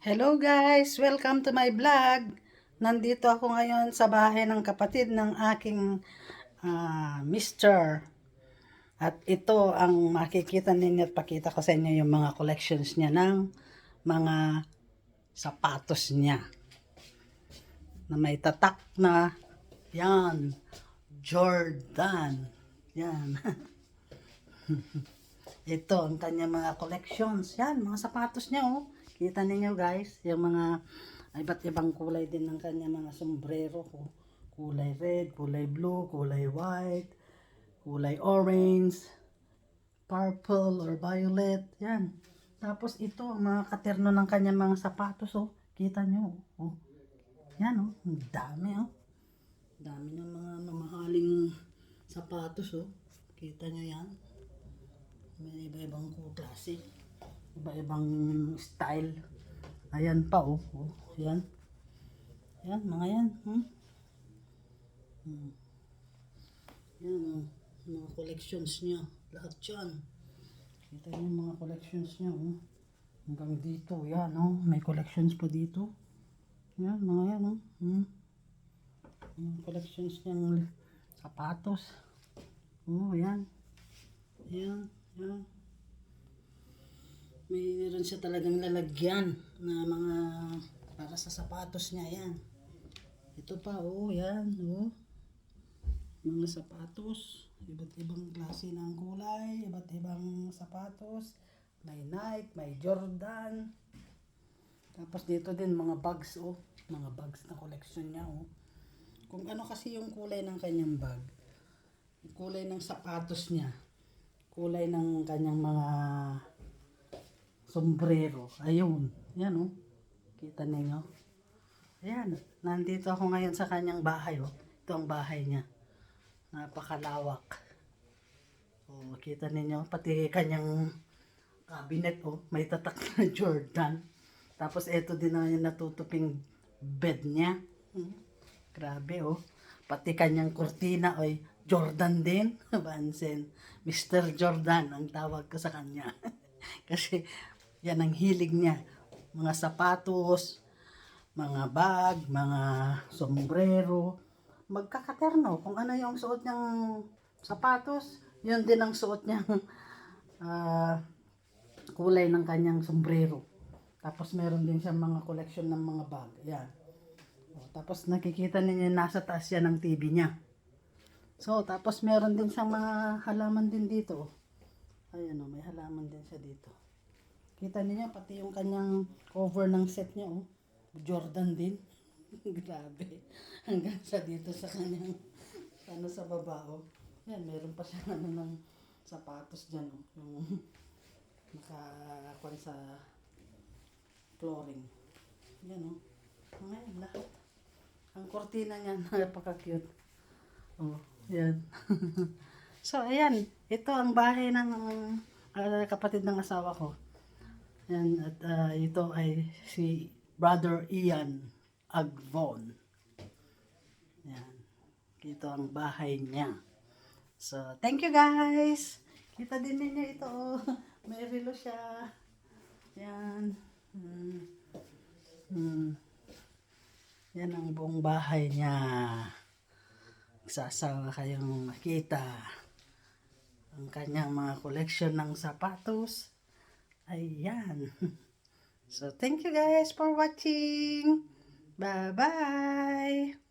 Hello guys! Welcome to my vlog! Nandito ako ngayon sa bahay ng kapatid ng aking mister. At ito ang makikita ninyo at pakita ko sa inyo yung mga collections niya ng mga sapatos niya. Na may tatak na yan, Jordan. Yan. Ito ang kanya mga collections. Yan, mga sapatos niya oh. Kita ninyo guys, yung mga iba't ibang kulay din ng kanya mga sombrero. Kulay red, kulay blue, kulay white, kulay orange, purple or violet. Yan. Tapos ito, ang mga katerno ng kanya mga sapatos oh. Kita nyo oh. Yan oh, ang dami oh. Dami ng mga mamahaling sapatos oh. Kita nyo yan. May iba-ibang klase. Iba-ibang style. Ayan pa oh. Yan. Yan, mga yan. Yan oh. Mga collections niya. Lahat yan. Kita niyo mga collections niya oh. Hanggang dito. Yan oh. May collections pa dito. Yan, mga yan oh. Mga collections niyang sapatos. Oh, yan. Yan. Yan. Mayroon siya talagang lalagyan na mga para sa sapatos niya. Yan. Ito pa oh, yan oh. Mga sapatos, iba't ibang klase ng kulay, iba't ibang sapatos. May Nike, may Jordan. Tapos dito din mga bags oh, mga bags na collection niya oh. Kung ano kasi yung kulay ng kanyang bag, yung kulay ng sapatos niya, kulay ng kanyang mga sombrero. Ayun. Yan oh. Kita ninyo. Ayan. Nandito ako ngayon sa kanyang bahay oh. Ito ang bahay niya. Napakalawak. Oh, kita ninyo. Pati kanyang cabinet oh. May tatak na Jordan. Tapos ito din na yung natutuping bed niya. Grabe oh. Pati kanyang kurtina oy. Jordan din. Bansen. Mr. Jordan ang tawag ko sa kanya. Kasi yan ang hilig niya. Mga sapatos, mga bag, mga sombrero. Magkakaterno. Kung ano yung suot niyang sapatos, yun din ang suot niyang kulay ng kanyang sombrero. Tapos meron din siya mga collection ng mga bag. Yan. Tapos nakikita ninyo nasa taas yan ng TV niya. So, tapos meron din siyang mga halaman din dito. Ayan o, may halaman din siya dito. Kita niyo pati yung kanyang cover ng set niya oh. Jordan din. Grabe. Hanggang sa dito sa kanyang ano sa baba oh. Yan, meron pa siya ano ng sapatos diyan oh. Yung nakakuan sa flooring. Yan oh. Ngayon lahat. Ang kortina niya napaka-cute. Oh, yan. So ayan, ito ang bahay ng kapatid ng asawa ko. Yan, at ito ay si Brother Ian Agvon. Yan. Ito ang bahay niya. So, thank you guys. Kita din ninyo ito. May relo siya. Yan. Yan ang buong bahay niya. Sasama kayong makita ang kanyang mga collection ng sapatos. Ayan. So, thank you guys for watching. Bye-bye.